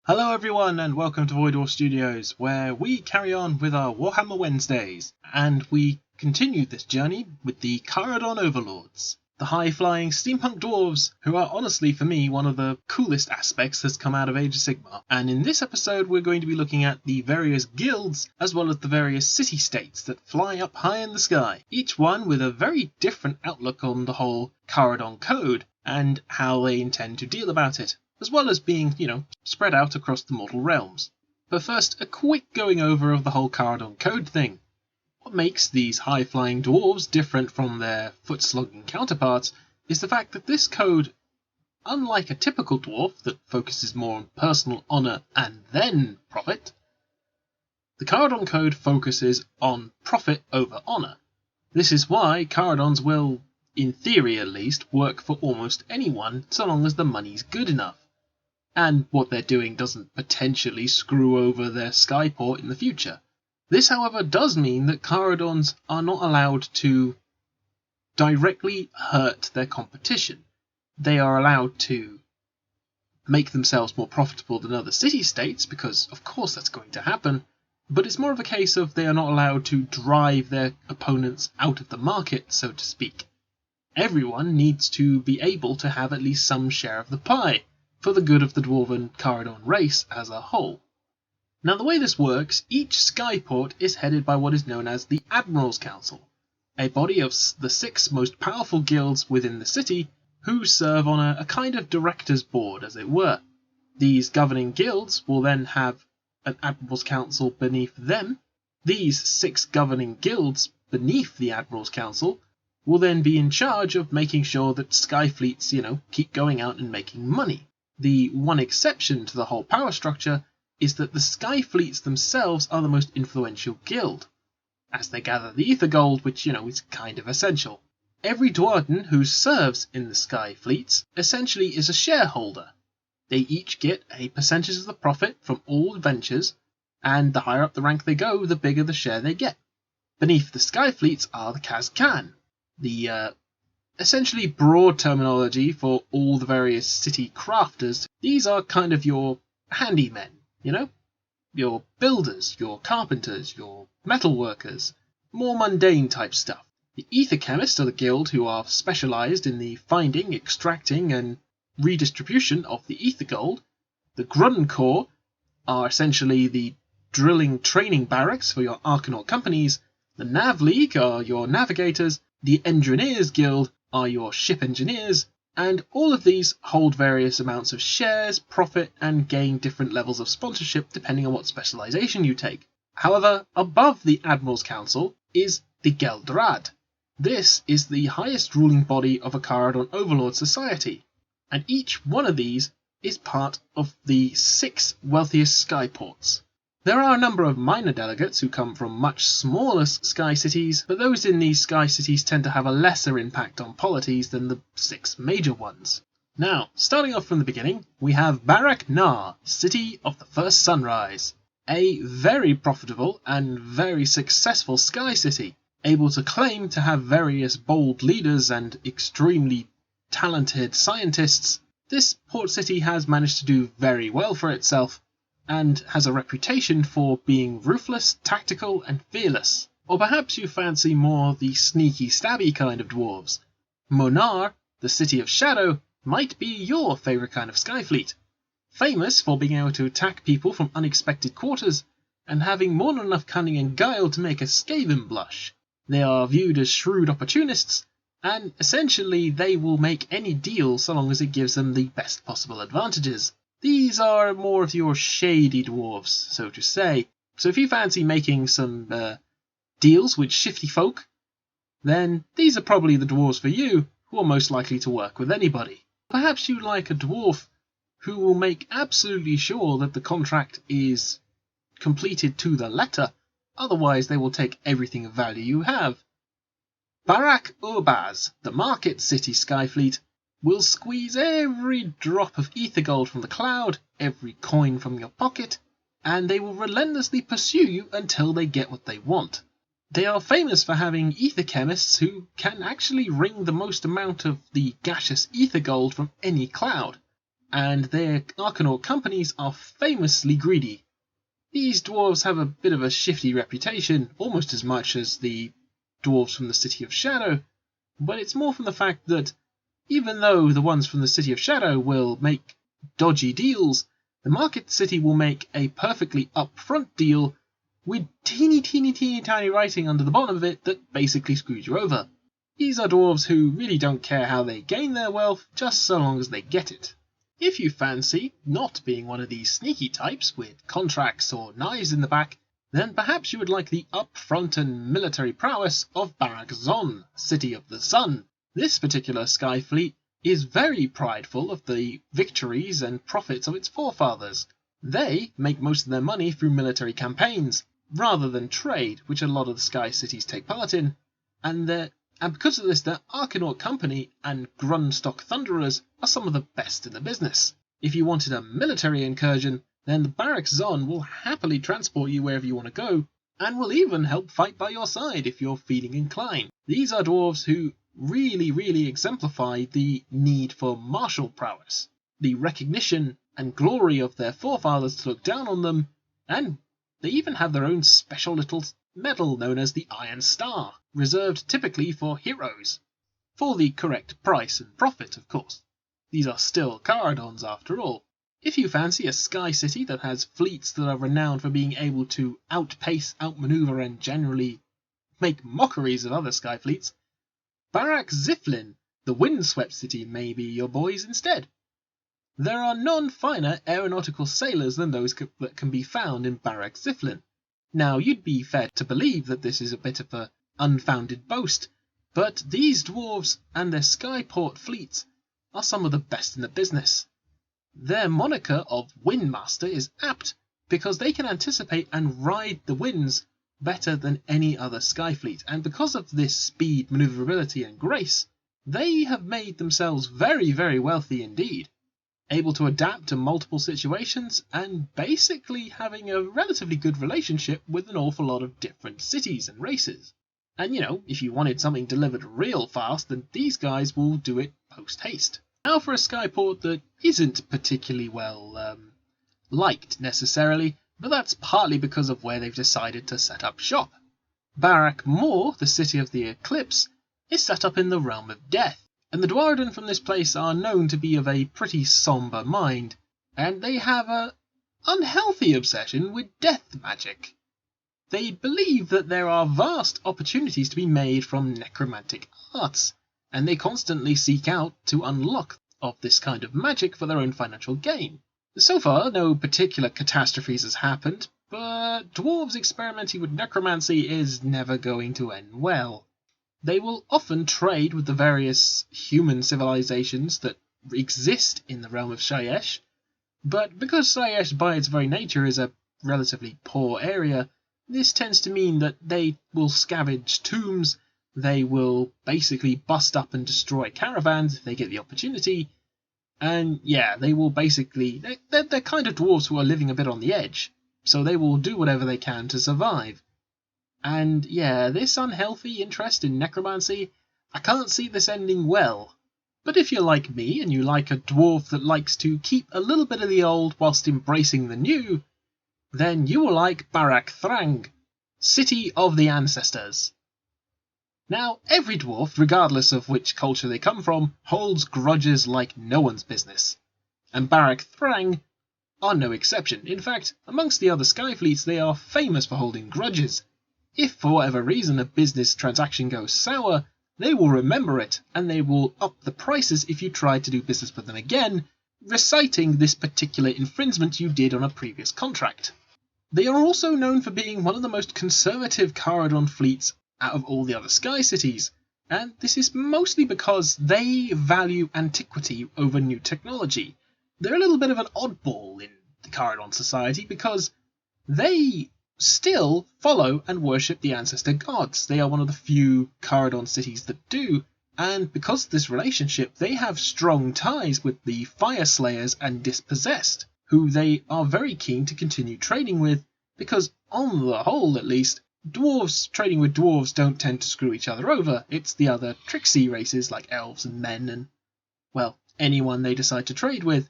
Hello everyone and welcome to Void War Studios, where we carry on with our Warhammer Wednesdays, and we continue this journey with the Kharadon Overlords, the high-flying steampunk dwarves who are honestly for me one of the coolest aspects that's come out of Age of Sigmar. And in this episode we're going to be looking at the various guilds as well as the various city-states that fly up high in the sky, each one with a very different outlook on the whole Kharadon Code and how they intend to deal about it, as well as being, spread out across the mortal realms. But first, a quick going over of the whole Kharadon Code thing. What makes these high-flying dwarves different from their foot-slogging counterparts is the fact that this code, unlike a typical dwarf that focuses more on personal honour and then profit, the Kharadon Code focuses on profit over honour. This is why Kharadons will, in theory at least, work for almost anyone so long as the money's good enough, and what they're doing doesn't potentially screw over their skyport in the future. This, however, does mean that Kharadons are not allowed to directly hurt their competition. They are allowed to make themselves more profitable than other city-states, because of course that's going to happen, but it's more of a case of they are not allowed to drive their opponents out of the market, so to speak. Everyone needs to be able to have at least some share of the pie, for the good of the Dwarven Kharadon race as a whole. Now the way this works, each skyport is headed by what is known as the Admiral's Council, a body of the 6 most powerful guilds within the city who serve on a kind of director's board, as it were. These governing guilds will then have an Admiral's Council beneath them. These 6 governing guilds beneath the Admiral's Council will then be in charge of making sure that sky fleets, keep going out and making money. The one exception to the whole power structure is that the sky fleets themselves are the most influential guild, as they gather the ether gold, which, is kind of essential. Every Dwarden who serves in the sky fleets essentially is a shareholder. They each get a percentage of the profit from all adventures, and the higher up the rank they go, the bigger the share they get. Beneath the sky fleets are the Kazkan, the essentially broad terminology for all the various city crafters. These are kind of your handymen, your builders, your carpenters, your metal workers, more mundane type stuff. The ether chemists are the guild who are specialised in the finding, extracting and redistribution of the ether gold. The Gruncorps are essentially the drilling training barracks for your Arcanaut companies. The Nav League are your navigators. The Engineers Guild are your ship engineers, and all of these hold various amounts of shares, profit, and gain different levels of sponsorship depending on what specialisation you take. However, above the Admiral's Council is the Geldrad. This is the highest ruling body of a Kharadon Overlord society, and each one of these is part of the 6 wealthiest skyports. There are a number of minor delegates who come from much smaller sky cities, but those in these sky cities tend to have a lesser impact on polities than the 6 major ones. Now, starting off from the beginning, we have Barak Gnar, City of the First Sunrise, a very profitable and very successful sky city, able to claim to have various bold leaders and extremely talented scientists. This port city has managed to do very well for itself, and has a reputation for being ruthless, tactical, and fearless. Or perhaps you fancy more the sneaky, stabby kind of dwarves. Monar, the City of Shadow, might be your favourite kind of skyfleet, famous for being able to attack people from unexpected quarters, and having more than enough cunning and guile to make a Skaven blush. They are viewed as shrewd opportunists, and essentially they will make any deal so long as it gives them the best possible advantages. These are more of your shady dwarves, so to say. So if you fancy making some deals with shifty folk, then these are probably the dwarves for you, who are most likely to work with anybody. Perhaps you like a dwarf who will make absolutely sure that the contract is completed to the letter, otherwise they will take everything of value you have. Barrack Urbaz, the Market City Skyfleet, will squeeze every drop of ether gold from the cloud, every coin from your pocket, and they will relentlessly pursue you until they get what they want. They are famous for having ether chemists who can actually wring the most amount of the gaseous ether gold from any cloud. and their Arcanaut companies are famously greedy. These dwarves have a bit of a shifty reputation, almost as much as the dwarves from the City of Shadow, but it's more from the fact that even though the ones from the City of Shadow will make dodgy deals, the Market City will make a perfectly upfront deal with teeny tiny writing under the bottom of it that basically screws you over. These are dwarves who really don't care how they gain their wealth, just so long as they get it. If you fancy not being one of these sneaky types with contracts or knives in the back, then perhaps you would like the upfront and military prowess of Barrack Zon, City of the Sun. This particular sky fleet is very prideful of the victories and profits of its forefathers. They make most of their money through military campaigns, rather than trade, which a lot of the sky cities take part in, and because of this, their Arcanaut Company and Grunstock Thunderers are some of the best in the business. If you wanted a military incursion, then the Barrack Zon will happily transport you wherever you want to go, and will even help fight by your side if you're feeling inclined. These are dwarves who really exemplify the need for martial prowess, the recognition and glory of their forefathers to look down on them, and they even have their own special little medal known as the Iron Star, reserved typically for heroes. For the correct price and profit, of course. These are still Kharadons after all. If you fancy a sky city that has fleets that are renowned for being able to outpace, outmaneuver, and generally make mockeries of other sky fleets, Barrack Ziflin, the windswept city, may be your boys instead. There are none finer aeronautical sailors than those that can be found in Barrack Ziflin. Now, you'd be fair to believe that this is a bit of an unfounded boast, but these dwarves and their skyport fleets are some of the best in the business. Their moniker of Windmaster is apt because they can anticipate and ride the winds better than any other sky fleet, and because of this speed, maneuverability, and grace, they have made themselves very wealthy indeed, able to adapt to multiple situations and basically having a relatively good relationship with an awful lot of different cities and races. And if you wanted something delivered real fast, then these guys will do it post-haste. Now for a skyport that isn't particularly well liked necessarily, but that's partly because of where they've decided to set up shop. Barrack Moore, the City of the Eclipse, is set up in the realm of death, and the Dwarden from this place are known to be of a pretty sombre mind, and they have an unhealthy obsession with death magic. They believe that there are vast opportunities to be made from necromantic arts, and they constantly seek out to unlock of this kind of magic for their own financial gain. So far, no particular catastrophes has happened, but dwarves experimenting with necromancy is never going to end well. They will often trade with the various human civilizations that exist in the realm of Shayesh, but because Shayesh by its very nature is a relatively poor area, this tends to mean that they will scavenge tombs, they will basically bust up and destroy caravans if they get the opportunity, and they will basically, they're kind of dwarves who are living a bit on the edge, so they will do whatever they can to survive. And this unhealthy interest in necromancy, I can't see this ending well. But if you're like me and you like a dwarf that likes to keep a little bit of the old whilst embracing the new, then you will like Barrack Thrang, City of the Ancestors. Now, every dwarf, regardless of which culture they come from, holds grudges like no one's business, and Barrack Thrang are no exception. In fact, amongst the other sky fleets, they are famous for holding grudges. If for whatever reason a business transaction goes sour, they will remember it, and they will up the prices if you try to do business with them again, reciting this particular infringement you did on a previous contract. They are also known for being one of the most conservative Kharadon fleets out of all the other sky cities, and this is mostly because they value antiquity over new technology. They're a little bit of an oddball in the Kharadon society because they still follow and worship the ancestor gods. They are one of the few Kharadon cities that do, and because of this relationship, they have strong ties with the Fire Slayers and Dispossessed, who they are very keen to continue trading with, because on the whole at least, dwarves trading with dwarves don't tend to screw each other over. It's the other tricksy races like elves and men and, well, anyone they decide to trade with.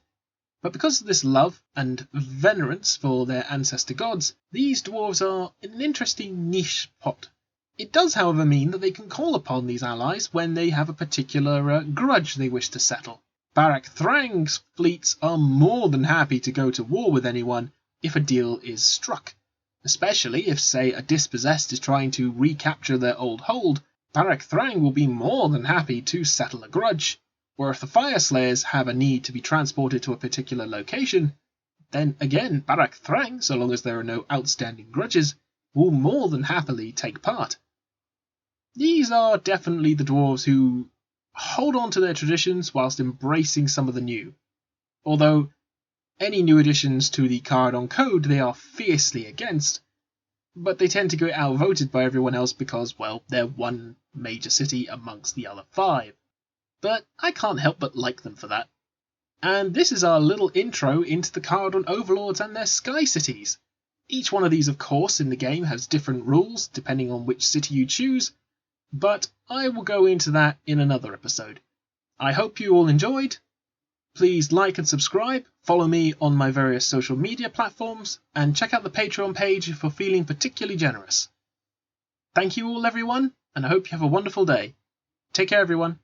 But because of this love and venerance for their ancestor gods, these dwarves are in an interesting niche pot. It does, however, mean that they can call upon these allies when they have a particular grudge they wish to settle. Barrack Thrang's fleets are more than happy to go to war with anyone if a deal is struck, especially if, say, a dispossessed is trying to recapture their old hold. Barrack Thrang will be more than happy to settle a grudge. Or if the Fire Slayers have a need to be transported to a particular location, then again Barrack Thrang, so long as there are no outstanding grudges, will more than happily take part. These are definitely the dwarves who hold on to their traditions whilst embracing some of the new. Although any new additions to the Kharadon Code they are fiercely against, but they tend to get outvoted by everyone else because, well, they're one major city amongst the other 5. But I can't help but like them for that. And this is our little intro into the Kharadon Overlords and their Sky Cities. Each one of these, of course, in the game has different rules depending on which city you choose, but I will go into that in another episode. I hope you all enjoyed. Please like and subscribe, follow me on my various social media platforms, and check out the Patreon page if you're feeling particularly generous. Thank you all, everyone, and I hope you have a wonderful day. Take care, everyone.